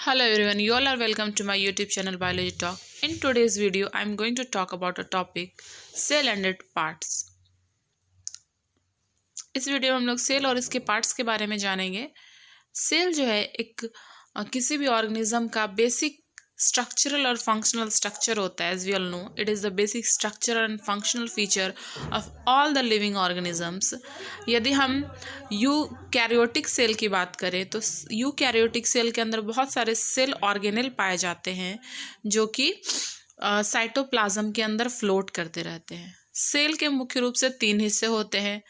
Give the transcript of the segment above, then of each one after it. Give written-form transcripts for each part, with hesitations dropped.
Hello everyone, you all are welcome to my YouTube channel Biology Talk. In today's video, I am going to talk about a topic cell and its parts. इस video में हम लोग cell और इसके parts के बारे में जानेंगे। सेल जो है एक किसी भी ऑर्गेनिज्म का बेसिक स्ट्रक्चरल और फंक्शनल स्ट्रक्चर होता है। As we all know, it is the basic structure and functional feature of all the living organisms. यदि हम यूकैरियोटिक सेल की बात करें तो यूकैरियोटिक सेल के अंदर बहुत सारे सेल ऑर्गेनेल पाए जाते हैं जो कि साइटोप्लाज्म के अंदर फ्लोट करते रहते हैं। सेल के मुख्य रूप से 3 हिस्से होते हैं।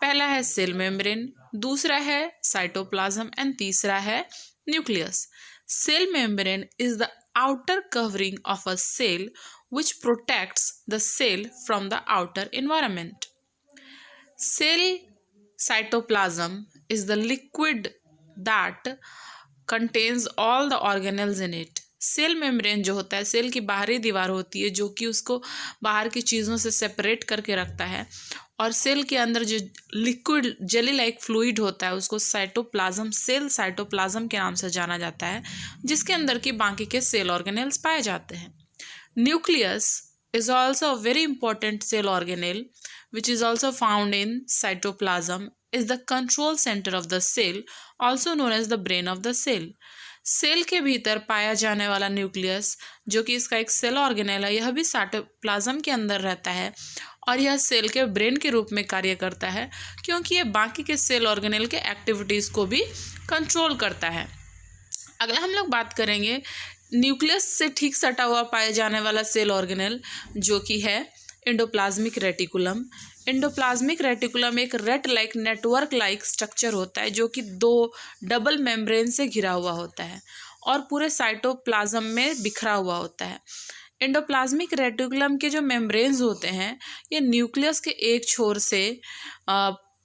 पहला है सेल मेम्ब्रेन, दूसरा है साइटोप्लाज्म एंड तीसरा है nucleus. Cell membrane is the outer covering of a cell which protects the cell from the outer environment. Cell cytoplasm is the liquid that contains all the organelles in it. Cell membrane जो होता है cell की बाहरी दीवार होती है जो कि उसको बाहर की चीज़ों से सेपरेट करके रखता है, और सेल के अंदर जो लिक्विड जेली लाइक फ्लूइड होता है उसको साइटोप्लाज्म, सेल साइटोप्लाज्म के नाम से जाना जाता है, जिसके अंदर की बाकी के सेल ऑर्गेनेल्स पाए जाते हैं। Nucleus is also a very important cell organelle which is also found in cytoplasm, is the control center of the cell, also known as the brain of the cell. Cell के भीतर पाया जाने वाला nucleus जो कि इसका एक cell organelle है, यह भी साइटोप्लाज्म के अंदर रहता है और यह सेल के ब्रेन के रूप में कार्य करता है क्योंकि यह बाकी के सेल ऑर्गेनेल के एक्टिविटीज़ को भी कंट्रोल करता है। अगला हम लोग बात करेंगे न्यूक्लियस से ठीक सटा हुआ पाए जाने वाला सेल ऑर्गेनेल जो कि है एंडोप्लाज्मिक रेटिकुलम। एंडोप्लाज्मिक रेटिकुलम एक rate like network like structure होता है जो कि 2 डबल मेम्ब्रेन से घिरा हुआ होता है और पूरे साइटोप्लाज्म में बिखरा हुआ होता है। एंडोप्लाज्मिक रेटिकुलम के जो मेम्ब्रेन्स होते हैं ये न्यूक्लियस के एक छोर से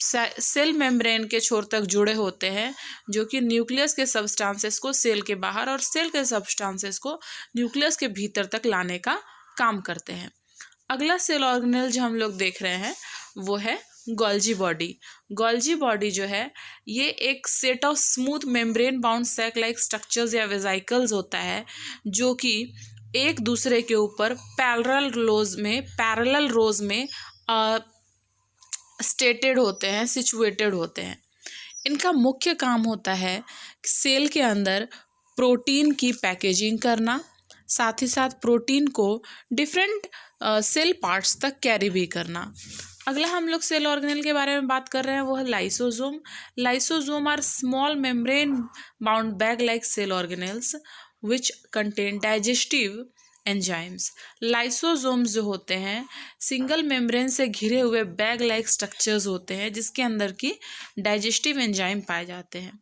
सेल मेम्ब्रेन के छोर तक जुड़े होते हैं जो कि न्यूक्लियस के सब्सटेंसेस को सेल के बाहर और सेल के सब्सटेंसेस को न्यूक्लियस के भीतर तक लाने का काम करते हैं। अगला सेल ऑर्गेनेल जो हम लोग देख रहे हैं वो है गोल्जी बॉडी। गोल्जी बॉडी जो है ये एक set of smooth membrane bound sac like structures या वेसिकल्स होता है जो कि एक दूसरे के ऊपर पैरेलल रोज में स्टेटेड होते हैं, सिचुएटेड होते हैं। इनका मुख्य काम होता है सेल के अंदर प्रोटीन की पैकेजिंग करना, साथ ही साथ प्रोटीन को डिफरेंट सेल पार्ट्स तक कैरी भी करना। अगला हम लोग सेल ऑर्गेनेल के बारे में बात कर रहे हैं वो है lysosome. Lysosome are small membrane bound bag like cell organelles which contain digestive enzymes. Lysosomes जो होते हैं सिंगल मेम्ब्रेन से घिरे हुए बैग लाइक स्ट्रक्चर्स होते हैं जिसके अंदर की डाइजेस्टिव एंजाइम पाए जाते हैं।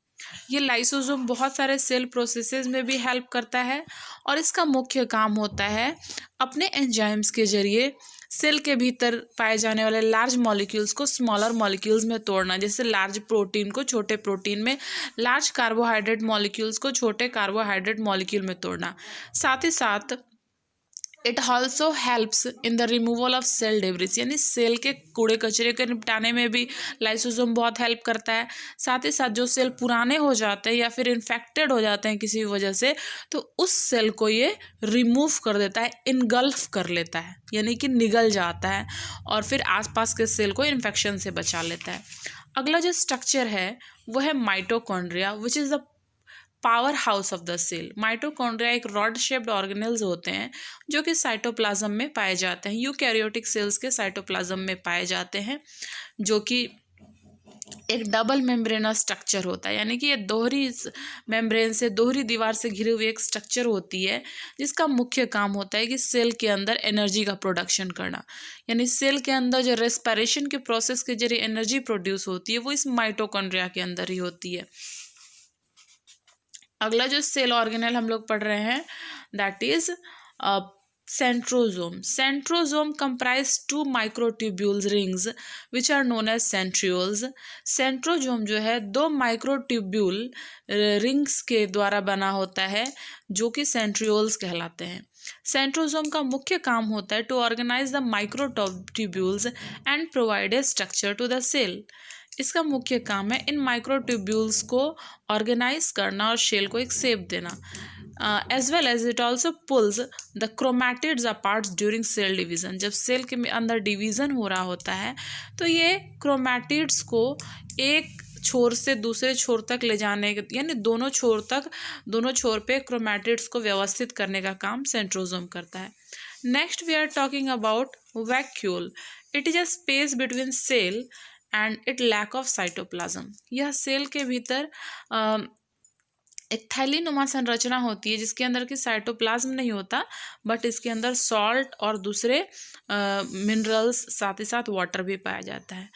ये लाइसोसोम बहुत सारे सेल प्रोसेसेस में भी हेल्प करता है और इसका मुख्य काम होता है अपने एंजाइम्स के जरिए सेल के भीतर पाए जाने वाले लार्ज मॉलिक्यूल्स को स्मॉलर मॉलिक्यूल्स में तोड़ना, जैसे लार्ज प्रोटीन को छोटे प्रोटीन में, लार्ज कार्बोहाइड्रेट मॉलिक्यूल्स को छोटे कार्बोहाइड्रेट मॉलिक्यूल में तोड़ना। साथ ही साथ it also helps in the removal of cell debris, यानी सेल के कूड़े कचरे के निपटाने में भी लाइसोसोम बहुत हेल्प करता है। साथ ही साथ जो सेल पुराने हो जाते हैं या फिर इन्फेक्टेड हो जाते हैं किसी वजह से तो उस सेल को ये रिमूव कर देता है, इनगल्फ कर लेता है, यानी कि निगल जाता है और फिर आसपास के सेल को इन्फेक्शन से बचा लेता है। अगला जो स्ट्रक्चर है वो है mitochondria which is the power house of the cell. Mitochondria एक रॉड शेप्ड ऑर्गेनेल्स होते हैं जो कि साइटोप्लाज्म में पाए जाते हैं, यूकैरियोटिक सेल्स के साइटोप्लाज्म में पाए जाते हैं, जो कि एक डबल मेम्ब्रेनस स्ट्रक्चर होता है, यानी कि ये दोहरी मेम्ब्रेन से, दोहरी दीवार से घिरी हुई एक स्ट्रक्चर होती है जिसका मुख्य काम होता है कि सेल के अंदर एनर्जी का प्रोडक्शन करना, यानी सेल के अंदर जो रेस्पिरेशन के प्रोसेस के जरिए एनर्जी प्रोड्यूस होती है वो इस माइटोकॉन्ड्रिया के अंदर ही होती है। अगला जो सेल ऑर्गेनेल हम लोग पढ़ रहे हैं that is centrosome. Centrosome comprise 2 microtubules rings which are known as centrioles. Centrosome जो है 2 माइक्रोट्यूब्यूल रिंग्स के द्वारा बना होता है जो कि सेंट्रियोल्स कहलाते हैं। सेंट्रोजोम का मुख्य काम होता है to organize the microtubules and provide a structure to the cell. इसका मुख्य काम है इन माइक्रोट्यूब्यूल्स को ऑर्गेनाइज करना और शेल को एक शेप देना। As well as it also pulls the chromatids apart during cell division. जब सेल के अंदर डिवीज़न हो रहा होता है तो ये क्रोमैटिड्स को एक छोर से दूसरे छोर तक ले जाने, यानी दोनों छोर पे क्रोमैटिड्स को व्यवस्थित करने का काम सेंट्रोसोम करता है। Next we are talking about vacuole. It is a space between cell and it lack of cytoplasm. यह सेल के भीतर एक थैलीनुमा संरचना होती है जिसके अंदर की साइटोप्लाज्म नहीं होता, बट इसके अंदर सॉल्ट और दूसरे मिनरल्स साथ ही साथ वाटर भी पाया जाता है।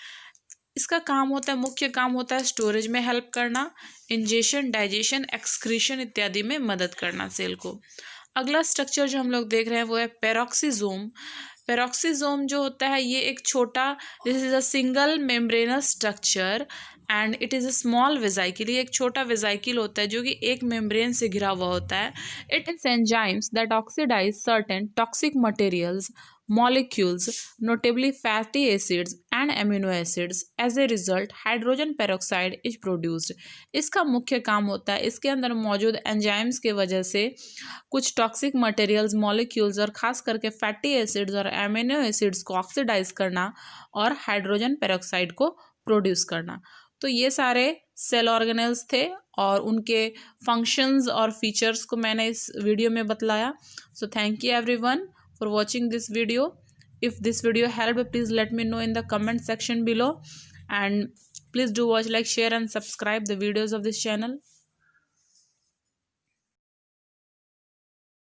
इसका काम होता है, मुख्य काम होता है स्टोरेज में हेल्प करना, इंजेशन, डाइजेशन, एक्सक्रीशन इत्यादि में मदद करना सेल को। अगला स्ट्रक्चर जो हम लोग देख रहे हैं वो है पेरोक्सीजोम। पेरोक्सीजोम जो होता है ये एक छोटा, this is a single membranous structure and it is a small vesicle. ये एक छोटा वेजाइकिल होता है जो कि एक मेम्ब्रेन से घिरा हुआ होता है। It is enzymes that oxidize certain toxic materials molecules, notably fatty acids and amino acids. As a result, hydrogen peroxide is produced. इसका मुख्य काम होता है इसके अंदर मौजूद एंजाइम्स के वजह से कुछ टॉक्सिक मटेरियल्स, मॉलिक्यूल्स और खास करके फैटी एसिड्स और एमिनो एसिड्स को ऑक्सीडाइज करना और हाइड्रोजन पेरोक्साइड को प्रोड्यूस करना। तो ये सारे सेल ऑर्गेनेल्स थे और उनके फंक्शंस और फीचर्स को मैंने इस वीडियो में बतलाया। So thank you everyone for watching this video. If this video helped, please let me know in the comment section below, and please do watch, like, share and subscribe the videos of this channel.